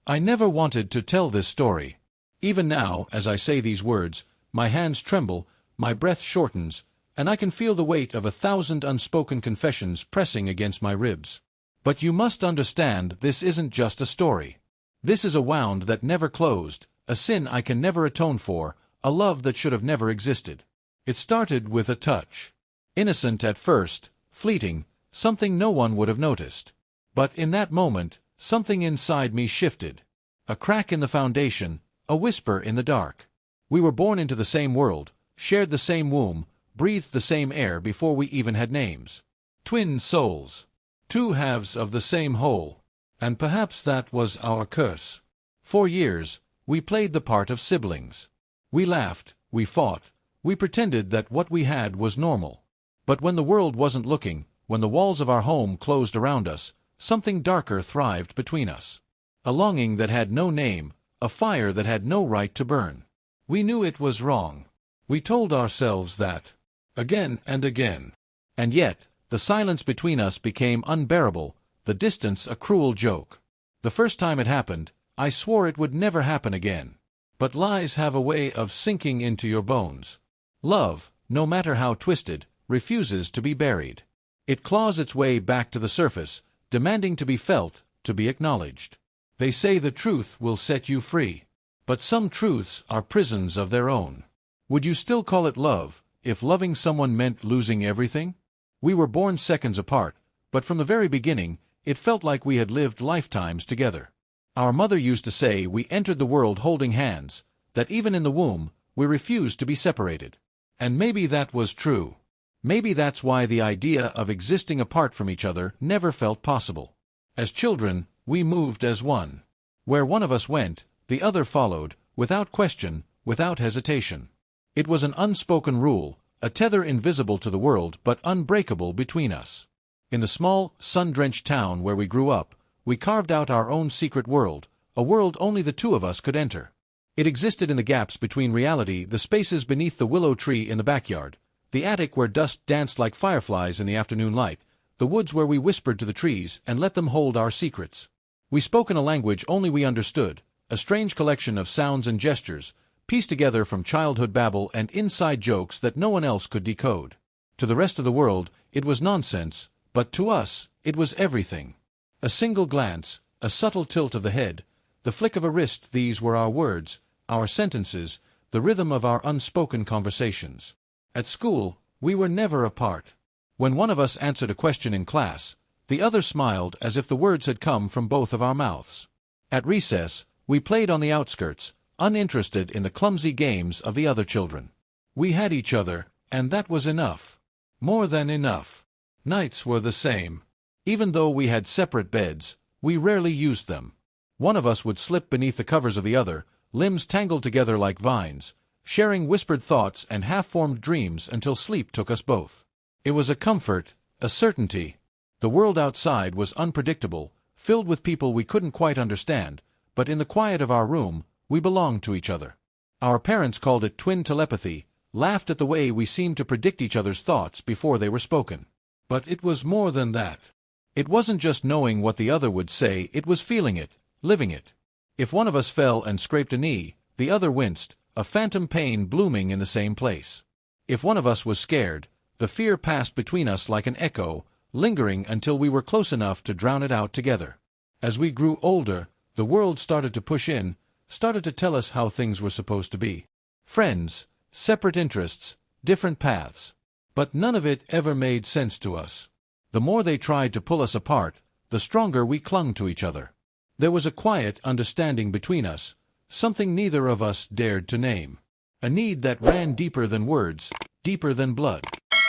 I never wanted to tell this story. Even now, as I say these words, my hands tremble, my breath shortens, and I can feel the weight of 1,000 unspoken confessions pressing against my ribs. But you must understand, this isn't just a story. This is a wound that never closed, a sin I can never atone for, a love that should have never existed. It started with a touch. Innocent at first, fleeting, something no one would have noticed. But in that moment, something inside me shifted. A crack in the foundation, a whisper in the dark. We were born into the same world, shared the same womb, breathed the same air before we even had names. Twin souls. Two halves of the same whole. And perhaps that was our curse. For years, we played the part of siblings. We laughed, we fought, we pretended that what we had was normal. But when the world wasn't looking, when the walls of our home closed around us, something darker thrived between us. A longing that had no name, a fire that had no right to burn. We knew it was wrong. We told ourselves that. Again and again. And yet, the silence between us became unbearable, the distance a cruel joke. The first time it happened, I swore it would never happen again. But lies have a way of sinking into your bones. Love, no matter how twisted, refuses to be buried. It claws its way back to the surface, demanding to be felt, to be acknowledged. They say the truth will set you free. But some truths are prisons of their own. Would you still call it love, if loving someone meant losing everything? We were born seconds apart, but from the very beginning, it felt like we had lived lifetimes together. Our mother used to say we entered the world holding hands, that even in the womb, we refused to be separated. And maybe that was true. Maybe that's why the idea of existing apart from each other never felt possible. As children, we moved as one. Where one of us went, the other followed, without question, without hesitation. It was an unspoken rule, a tether invisible to the world but unbreakable between us. In the small, sun-drenched town where we grew up, we carved out our own secret world, a world only the two of us could enter. It existed in the gaps between reality, the spaces beneath the willow tree in the backyard, the attic where dust danced like fireflies in the afternoon light, the woods where we whispered to the trees and let them hold our secrets. We spoke in a language only we understood, a strange collection of sounds and gestures, pieced together from childhood babble and inside jokes that no one else could decode. To the rest of the world, it was nonsense, but to us, it was everything. A single glance, a subtle tilt of the head, the flick of a wrist, these were our words, our sentences, the rhythm of our unspoken conversations. At school, we were never apart. When one of us answered a question in class, the other smiled as if the words had come from both of our mouths. At recess, we played on the outskirts, uninterested in the clumsy games of the other children. We had each other, and that was enough. More than enough. Nights were the same. Even though we had separate beds, we rarely used them. One of us would slip beneath the covers of the other, limbs tangled together like vines, sharing whispered thoughts and half-formed dreams until sleep took us both. It was a comfort, a certainty. The world outside was unpredictable, filled with people we couldn't quite understand, but in the quiet of our room, we belonged to each other. Our parents called it twin telepathy, laughed at the way we seemed to predict each other's thoughts before they were spoken. But it was more than that. It wasn't just knowing what the other would say, it was feeling it, living it. If one of us fell and scraped a knee, the other winced, a phantom pain blooming in the same place. If one of us was scared, the fear passed between us like an echo, lingering until we were close enough to drown it out together. As we grew older, the world started to push in, started to tell us how things were supposed to be. Friends, separate interests, different paths. But none of it ever made sense to us. The more they tried to pull us apart, the stronger we clung to each other. There was a quiet understanding between us, something neither of us dared to name. A need that ran deeper than words, deeper than blood.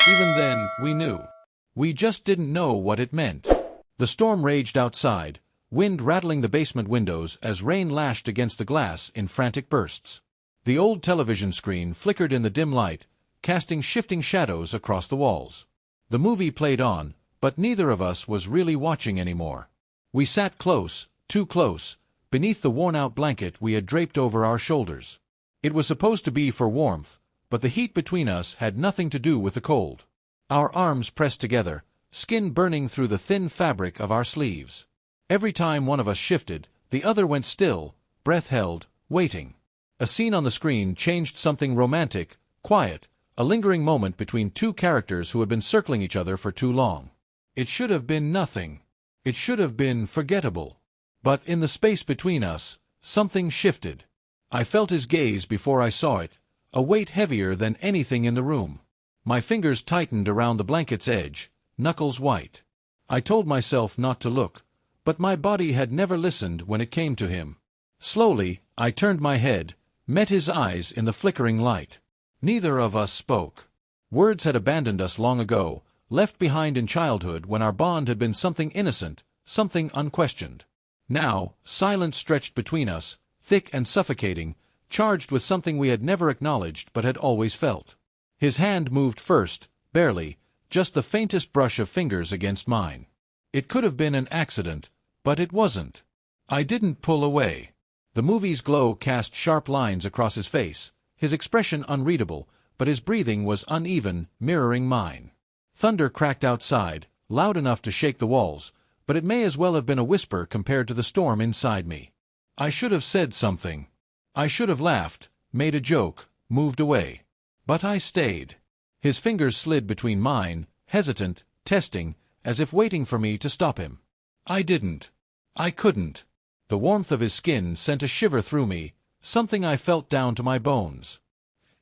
Even then, we knew. We just didn't know what it meant. The storm raged outside, wind rattling the basement windows as rain lashed against the glass in frantic bursts. The old television screen flickered in the dim light, casting shifting shadows across the walls. The movie played on, but neither of us was really watching anymore. We sat close, too close, beneath the worn-out blanket we had draped over our shoulders. It was supposed to be for warmth, but the heat between us had nothing to do with the cold. Our arms pressed together, skin burning through the thin fabric of our sleeves. Every time one of us shifted, The other went still, breath held, waiting. A scene on the screen changed something romantic, quiet, a lingering moment between two characters who had been circling each other for too long. It should have been nothing. It should have been forgettable. But in the space between us, something shifted. I felt his gaze before I saw it, a weight heavier than anything in the room. My fingers tightened around the blanket's edge, knuckles white. I told myself not to look, but my body had never listened when it came to him. Slowly, I turned my head, met his eyes in the flickering light. Neither of us spoke. Words had abandoned us long ago, left behind in childhood when our bond had been something innocent, something unquestioned. Now, silence stretched between us, thick and suffocating, charged with something we had never acknowledged but had always felt. His hand moved first, barely, just the faintest brush of fingers against mine. It could have been an accident, but it wasn't. I didn't pull away. The movie's glow cast sharp lines across his face, his expression unreadable, but his breathing was uneven, mirroring mine. Thunder cracked outside, loud enough to shake the walls, but it may as well have been a whisper compared to the storm inside me. I should have said something. I should have laughed, made a joke, moved away. But I stayed. His fingers slid between mine, hesitant, testing, as if waiting for me to stop him. I didn't. I couldn't. The warmth of his skin sent a shiver through me, something I felt down to my bones.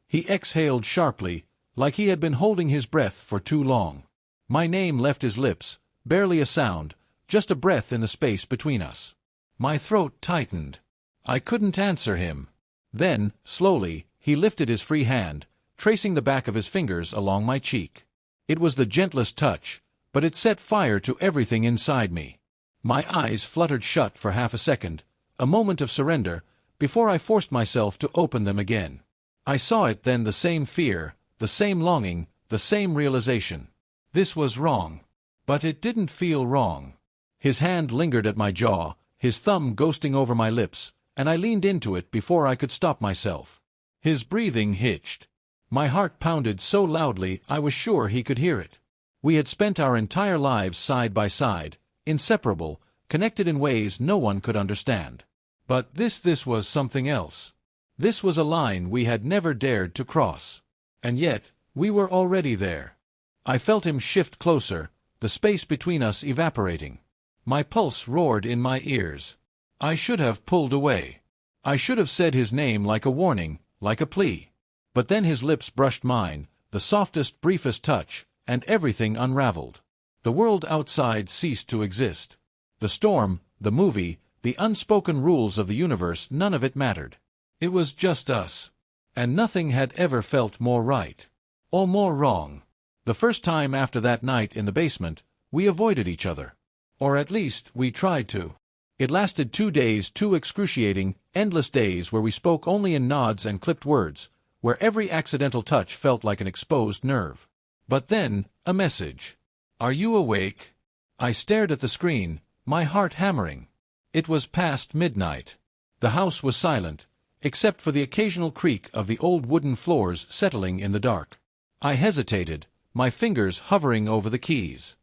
He exhaled sharply, like he had been holding his breath for too long. My name left his lips, barely a sound, just a breath in the space between us. My throat tightened. I couldn't answer him. Then, slowly, he lifted his free hand, tracing the back of his fingers along my cheek. It was the gentlest touch, but it set fire to everything inside me. My eyes fluttered shut for half a second, a moment of surrender, before I forced myself to open them again. I saw it then, the same fear, the same longing, the same realization. This was wrong. But it didn't feel wrong. His hand lingered at my jaw, his thumb ghosting over my lips, and I leaned into it before I could stop myself. His breathing hitched. My heart pounded so loudly I was sure he could hear it. We had spent our entire lives side by side, inseparable, connected in ways no one could understand. But this was something else. This was a line we had never dared to cross. And yet, we were already there. I felt him shift closer, the space between us evaporating. My pulse roared in my ears. I should have pulled away. I should have said his name like a warning, like a plea. But then his lips brushed mine, the softest, briefest touch, and everything unraveled. The world outside ceased to exist. The storm, the movie, the unspoken rules of the universe, none of it mattered. It was just us. And nothing had ever felt more right. Or more wrong. The first time after that night in the basement, we avoided each other. Or at least, we tried to. It lasted 2 days, 2 excruciating, endless days where we spoke only in nods and clipped words, where every accidental touch felt like an exposed nerve. But then, a message. "Are you awake?" I stared at the screen, my heart hammering. It was past midnight. The house was silent, except for the occasional creak of the old wooden floors settling in the dark. I hesitated, my fingers hovering over the keys.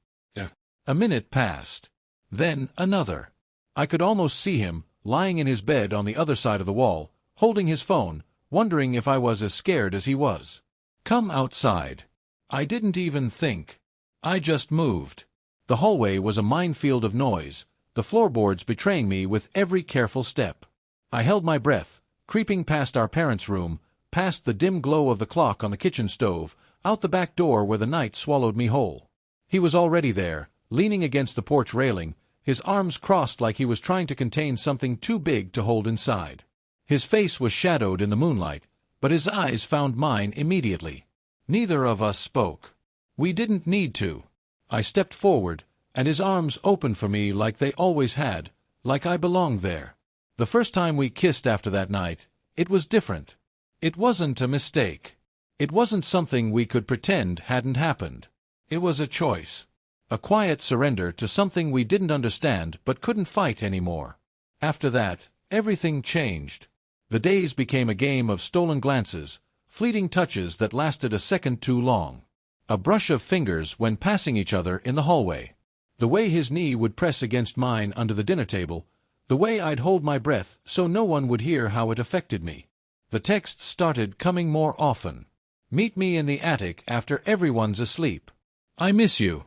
A minute passed. Then another. I could almost see him, lying in his bed on the other side of the wall, holding his phone, wondering if I was as scared as he was. "Come outside." I didn't even think. I just moved. The hallway was a minefield of noise, the floorboards betraying me with every careful step. I held my breath, creeping past our parents' room, past the dim glow of the clock on the kitchen stove, out the back door where the night swallowed me whole. He was already there, leaning against the porch railing, his arms crossed like he was trying to contain something too big to hold inside. His face was shadowed in the moonlight, but his eyes found mine immediately. Neither of us spoke. We didn't need to. I stepped forward, and his arms opened for me like they always had, like I belonged there. The first time we kissed after that night, it was different. It wasn't a mistake. It wasn't something we could pretend hadn't happened. It was a choice. A quiet surrender to something we didn't understand but couldn't fight anymore. After that, everything changed. The days became a game of stolen glances, fleeting touches that lasted a second too long. A brush of fingers when passing each other in the hallway. The way his knee would press against mine under the dinner table, The way I'd hold my breath so no one would hear how it affected me. The texts started coming more often. Meet me in the attic after everyone's asleep. I miss you.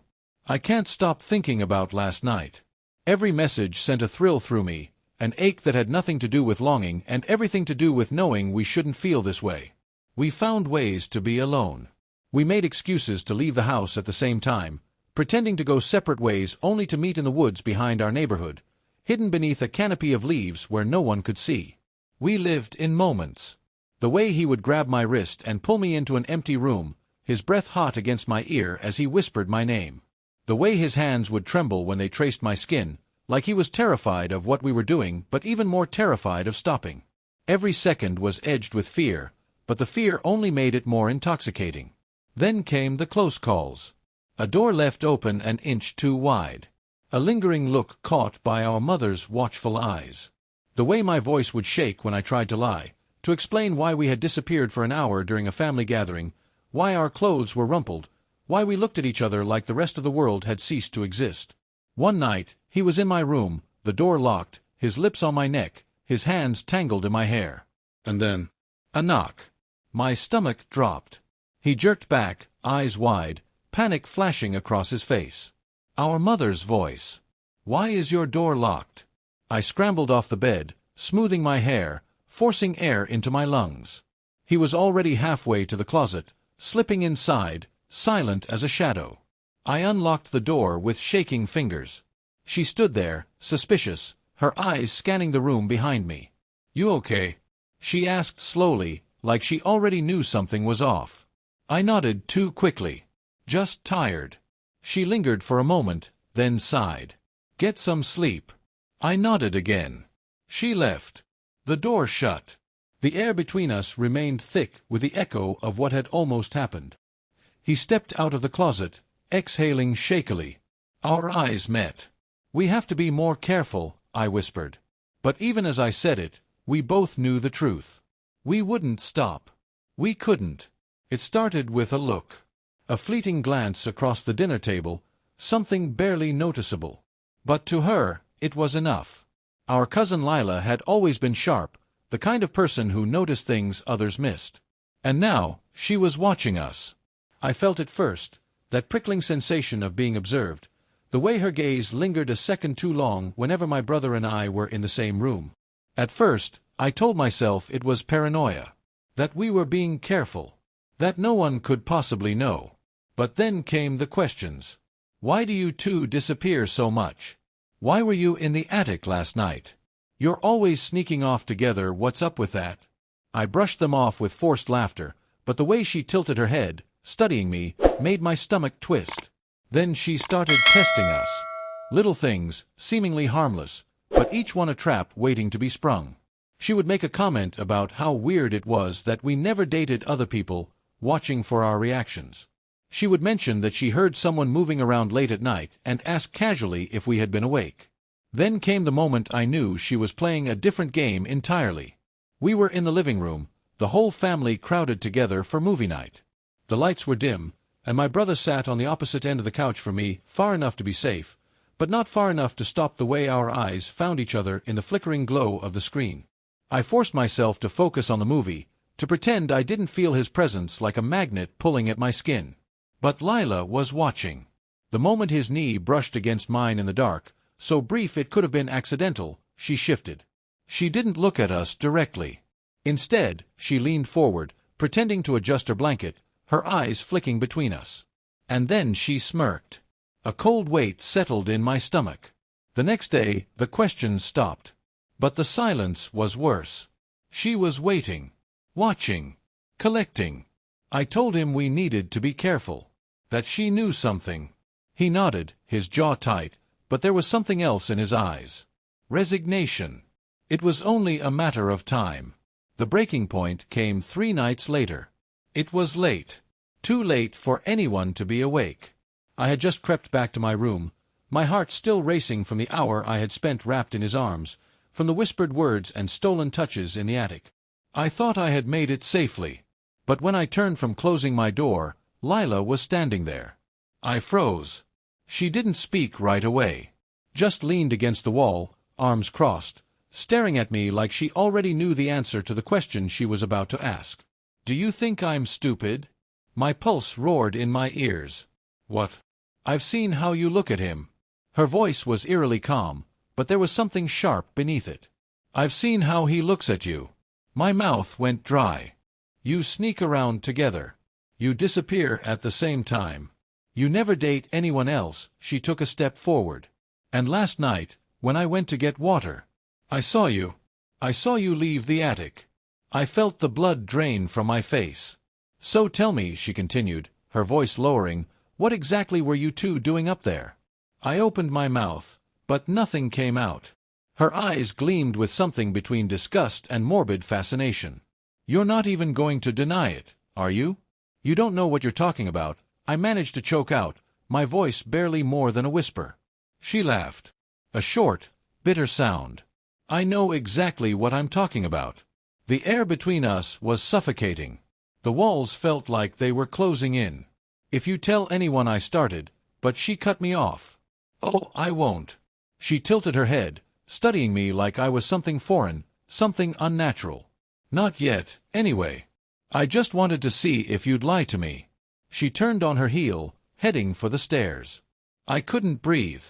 I can't stop thinking about last night. Every message sent a thrill through me, an ache that had nothing to do with longing and everything to do with knowing we shouldn't feel this way. We found ways to be alone. We made excuses to leave the house at the same time, pretending to go separate ways only to meet in the woods behind our neighborhood, hidden beneath a canopy of leaves where no one could see. We lived in moments. The way he would grab my wrist and pull me into an empty room, his breath hot against my ear as he whispered my name. The way his hands would tremble when they traced my skin, like he was terrified of what we were doing but even more terrified of stopping. Every second was edged with fear, but the fear only made it more intoxicating. Then came the close calls. A door left open an inch too wide. A lingering look caught by our mother's watchful eyes. The way my voice would shake when I tried to lie, to explain why we had disappeared for an hour during a family gathering, why our clothes were rumpled, why we looked at each other like the rest of the world had ceased to exist. One night, he was in my room, the door locked, his lips on my neck, his hands tangled in my hair. And then, a knock. My stomach dropped. He jerked back, eyes wide, panic flashing across his face. Our mother's voice. "Why is your door locked?" I scrambled off the bed, smoothing my hair, forcing air into my lungs. He was already halfway to the closet, slipping inside, silent as a shadow. I unlocked the door with shaking fingers. She stood there, suspicious, her eyes scanning the room behind me. "You okay?" she asked slowly, like she already knew something was off. I nodded too quickly. "Just tired." She lingered for a moment, then sighed. "Get some sleep." I nodded again. She left. The door shut. The air between us remained thick with the echo of what had almost happened. He stepped out of the closet, exhaling shakily. Our eyes met. "We have to be more careful," I whispered. But even as I said it, we both knew the truth. We wouldn't stop. We couldn't. It started with a look. A fleeting glance across the dinner table, something barely noticeable. But to her, it was enough. Our cousin Lila had always been sharp, the kind of person who noticed things others missed. And now, she was watching us. I felt it first, that prickling sensation of being observed, the way her gaze lingered a second too long whenever my brother and I were in the same room. At first, I told myself it was paranoia, that we were being careful, that no one could possibly know. But then came the questions. Why do you two disappear so much? Why were you in the attic last night? You're always sneaking off together, what's up with that? I brushed them off with forced laughter, but the way she tilted her head, studying me, made my stomach twist. Then she started testing us. Little things, seemingly harmless, but each one a trap waiting to be sprung. She would make a comment about how weird it was that we never dated other people, watching for our reactions. She would mention that she heard someone moving around late at night and ask casually if we had been awake. Then came the moment I knew she was playing a different game entirely. We were in the living room, the whole family crowded together for movie night. The lights were dim, and my brother sat on the opposite end of the couch from me, far enough to be safe, but not far enough to stop the way our eyes found each other in the flickering glow of the screen. I forced myself to focus on the movie, to pretend I didn't feel his presence like a magnet pulling at my skin. But Lila was watching. The moment his knee brushed against mine in the dark, so brief it could have been accidental, she shifted. She didn't look at us directly. Instead, she leaned forward, pretending to adjust her blanket, her eyes flicking between us. And then she smirked. A cold weight settled in my stomach. The next day, the questions stopped. But the silence was worse. She was waiting, watching, collecting. I told him we needed to be careful. That she knew something. He nodded, his jaw tight, but there was something else in his eyes. Resignation. It was only a matter of time. The breaking point came 3 nights later. It was late. Too late for anyone to be awake. I had just crept back to my room, my heart still racing from the hour I had spent wrapped in his arms, from the whispered words and stolen touches in the attic. I thought I had made it safely. But when I turned from closing my door, Lila was standing there. I froze. She didn't speak right away. Just leaned against the wall, arms crossed, staring at me like she already knew the answer to the question she was about to ask. "Do you think I'm stupid?" My pulse roared in my ears. "What?" "I've seen how you look at him." Her voice was eerily calm, but there was something sharp beneath it. "I've seen how he looks at you." My mouth went dry. "You sneak around together. You disappear at the same time. You never date anyone else." She took a step forward. "And last night, when I went to get water, I saw you. I saw you leave the attic." I felt the blood drain from my face. "So tell me," she continued, her voice lowering, "what exactly were you two doing up there?" I opened my mouth, but nothing came out. Her eyes gleamed with something between disgust and morbid fascination. "You're not even going to deny it, are you? You don't know what you're talking about," I managed to choke out, my voice barely more than a whisper. She laughed. A short, bitter sound. "I know exactly what I'm talking about." The air between us was suffocating. The walls felt like they were closing in. "If you tell anyone," I started, but she cut me off. "Oh, I won't." She tilted her head, studying me like I was something foreign, something unnatural. "Not yet, anyway. I just wanted to see if you'd lie to me." She turned on her heel, heading for the stairs. I couldn't breathe.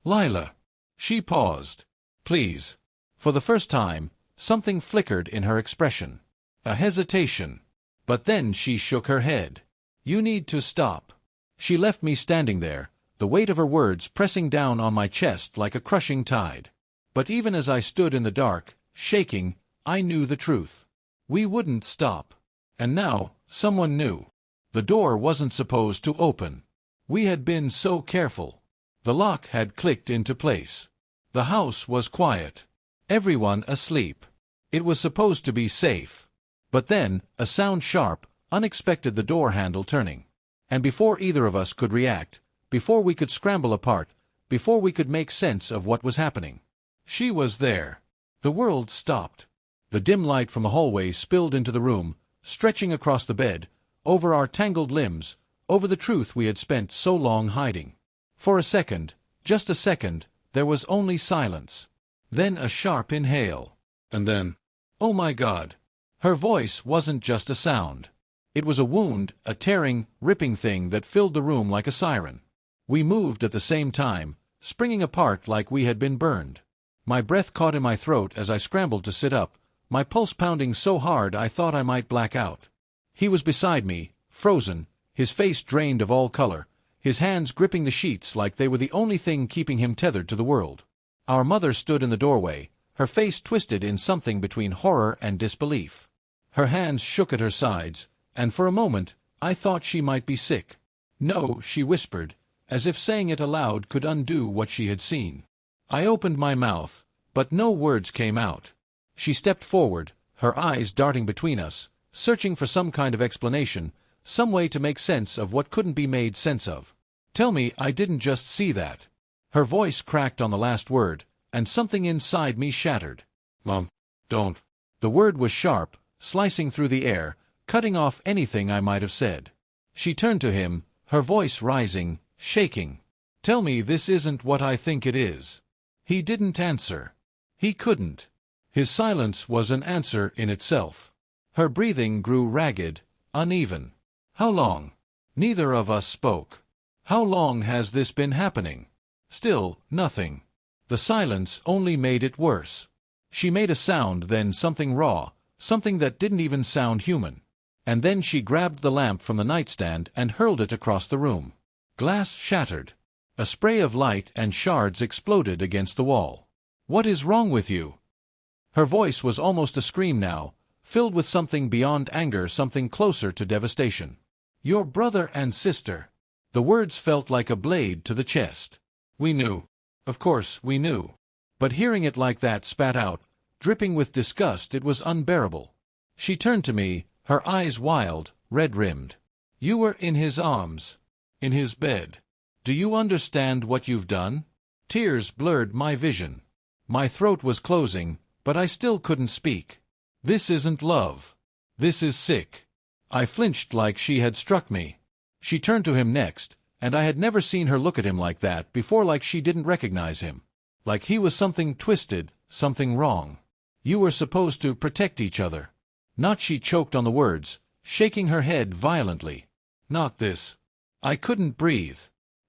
"Lila." She paused. "Please." For the first time, something flickered in her expression. A hesitation. But then she shook her head. "You need to stop." She left me standing there, the weight of her words pressing down on my chest like a crushing tide. But even as I stood in the dark, shaking, I knew the truth. We wouldn't stop. And now, someone knew. The door wasn't supposed to open. We had been so careful. The lock had clicked into place. The house was quiet. Everyone asleep. It was supposed to be safe. But then, a sound sharp, unexpected, the door handle turning. And before either of us could react, before we could scramble apart, before we could make sense of what was happening, she was there. The world stopped. The dim light from the hallway spilled into the room, stretching across the bed, over our tangled limbs, over the truth we had spent so long hiding. For a second, just a second, there was only silence. Then a sharp inhale. And then, "Oh my God." Her voice wasn't just a sound. It was a wound, a tearing, ripping thing that filled the room like a siren. We moved at the same time, springing apart like we had been burned. My breath caught in my throat as I scrambled to sit up, my pulse pounding so hard I thought I might black out. He was beside me, frozen, his face drained of all color, his hands gripping the sheets like they were the only thing keeping him tethered to the world. Our mother stood in the doorway, her face twisted in something between horror and disbelief. Her hands shook at her sides, and for a moment, I thought she might be sick. "No," she whispered, as if saying it aloud could undo what she had seen. I opened my mouth, but no words came out. She stepped forward, her eyes darting between us, searching for some kind of explanation, some way to make sense of what couldn't be made sense of. "Tell me I didn't just see that." Her voice cracked on the last word, and something inside me shattered. "Mom, don't." The word was sharp, slicing through the air, cutting off anything I might have said. She turned to him, her voice rising, shaking. "Tell me this isn't what I think it is." He didn't answer. He couldn't. His silence was an answer in itself. Her breathing grew ragged, uneven. "How long?" Neither of us spoke. "How long has this been happening?" Still, nothing. The silence only made it worse. She made a sound, then something raw, something that didn't even sound human. And then she grabbed the lamp from the nightstand and hurled it across the room. Glass shattered. A spray of light and shards exploded against the wall. "What is wrong with you?" Her voice was almost a scream now, filled with something beyond anger, something closer to devastation. "Your brother and sister." The words felt like a blade to the chest. We knew. Of course, we knew. But hearing it like that spat out, dripping with disgust, it was unbearable. She turned to me, her eyes wild, red-rimmed. "You were in his arms. In his bed. Do you understand what you've done?" Tears blurred my vision. My throat was closing, but I still couldn't speak. "This isn't love. This is sick." I flinched like she had struck me. She turned to him next, and I had never seen her look at him like that before, like she didn't recognize him. Like he was something twisted, something wrong. You were supposed to protect each other. Not. She choked on the words, shaking her head violently. Not this. I couldn't breathe.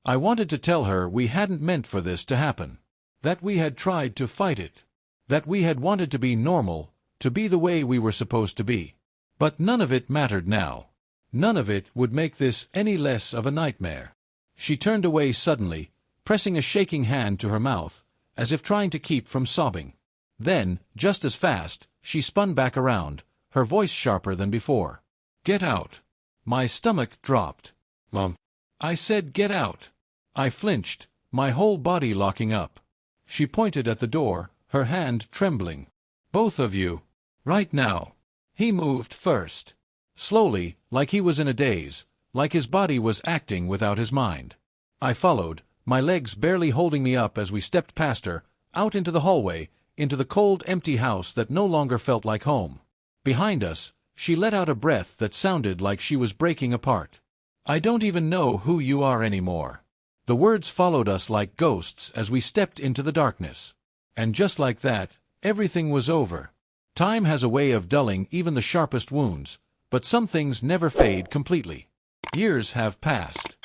I wanted to tell her we hadn't meant for this to happen. That we had tried to fight it. That we had wanted to be normal, to be the way we were supposed to be. But none of it mattered now. None of it would make this any less of a nightmare. She turned away suddenly, pressing a shaking hand to her mouth, as if trying to keep from sobbing. Then, just as fast, she spun back around, her voice sharper than before. Get out. My stomach dropped. Mom. I said get out. I flinched, my whole body locking up. She pointed at the door, her hand trembling. Both of you. Right now. He moved first. Slowly, like he was in a daze, like his body was acting without his mind. I followed, my legs barely holding me up as we stepped past her, out into the hallway, into the cold, empty house that no longer felt like home. Behind us, she let out a breath that sounded like she was breaking apart. I don't even know who you are anymore. The words followed us like ghosts as we stepped into the darkness. And just like that, everything was over. Time has a way of dulling even the sharpest wounds, but some things never fade completely. Years have passed.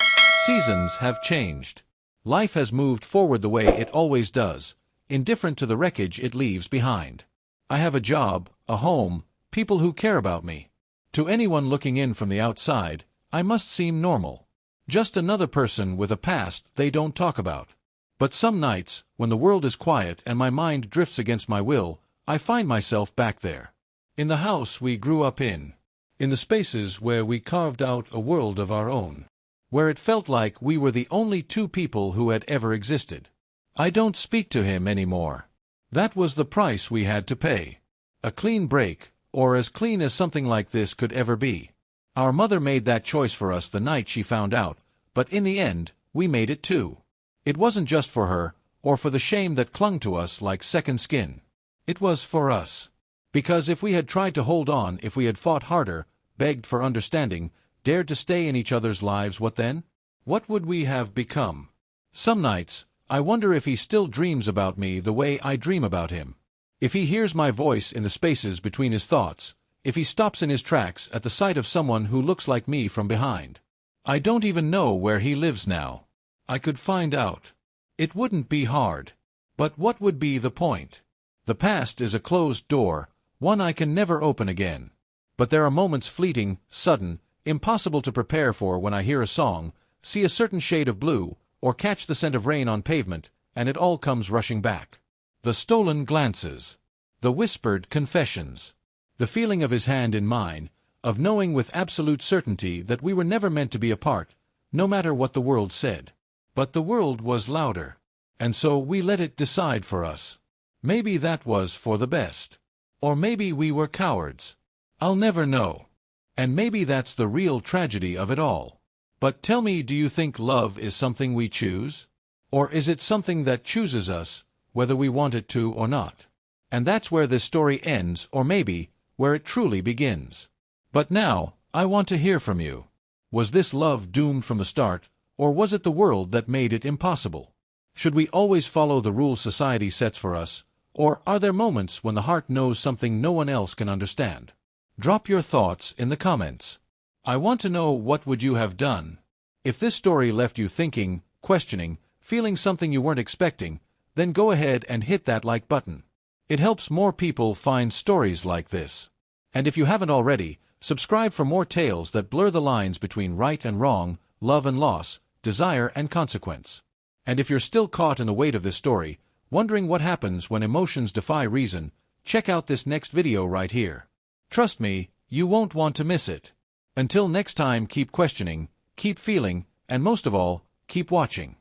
Seasons have changed. Life has moved forward the way it always does, indifferent to the wreckage it leaves behind. I have a job, a home, people who care about me. To anyone looking in from the outside, I must seem normal. Just another person with a past they don't talk about. But some nights, when the world is quiet and my mind drifts against my will, I find myself back there. In the house we grew up in the spaces where we carved out a world of our own. Where it felt like we were the only two people who had ever existed. I don't speak to him anymore. That was the price we had to pay. A clean break, or as clean as something like this could ever be. Our mother made that choice for us the night she found out, but in the end, we made it too. It wasn't just for her, or for the shame that clung to us like second skin. It was for us. Because if we had tried to hold on, if we had fought harder, begged for understanding, dared to stay in each other's lives, what then? What would we have become? Some nights, I wonder if he still dreams about me the way I dream about him. If he hears my voice in the spaces between his thoughts, if he stops in his tracks at the sight of someone who looks like me from behind. I don't even know where he lives now. I could find out. It wouldn't be hard. But what would be the point? The past is a closed door, one I can never open again. But there are moments fleeting, sudden, impossible to prepare for when I hear a song, see a certain shade of blue, or catch the scent of rain on pavement, and it all comes rushing back. The stolen glances. The whispered confessions. The feeling of his hand in mine, of knowing with absolute certainty that we were never meant to be apart, no matter what the world said. But the world was louder. And so we let it decide for us. Maybe that was for the best. Or maybe we were cowards. I'll never know. And maybe that's the real tragedy of it all. But tell me, do you think love is something we choose? Or is it something that chooses us, whether we want it to or not? And that's where this story ends, or maybe, where it truly begins. But now, I want to hear from you. Was this love doomed from the start, or was it the world that made it impossible? Should we always follow the rules society sets for us, or are there moments when the heart knows something no one else can understand? Drop your thoughts in the comments. I want to know, what would you have done? If this story left you thinking, questioning, feeling something you weren't expecting, then go ahead and hit that like button. It helps more people find stories like this. And if you haven't already, subscribe for more tales that blur the lines between right and wrong, love and loss, desire and consequence. And if you're still caught in the weight of this story, wondering what happens when emotions defy reason, check out this next video right here. Trust me, you won't want to miss it. Until next time, keep questioning, keep feeling, and most of all, keep watching.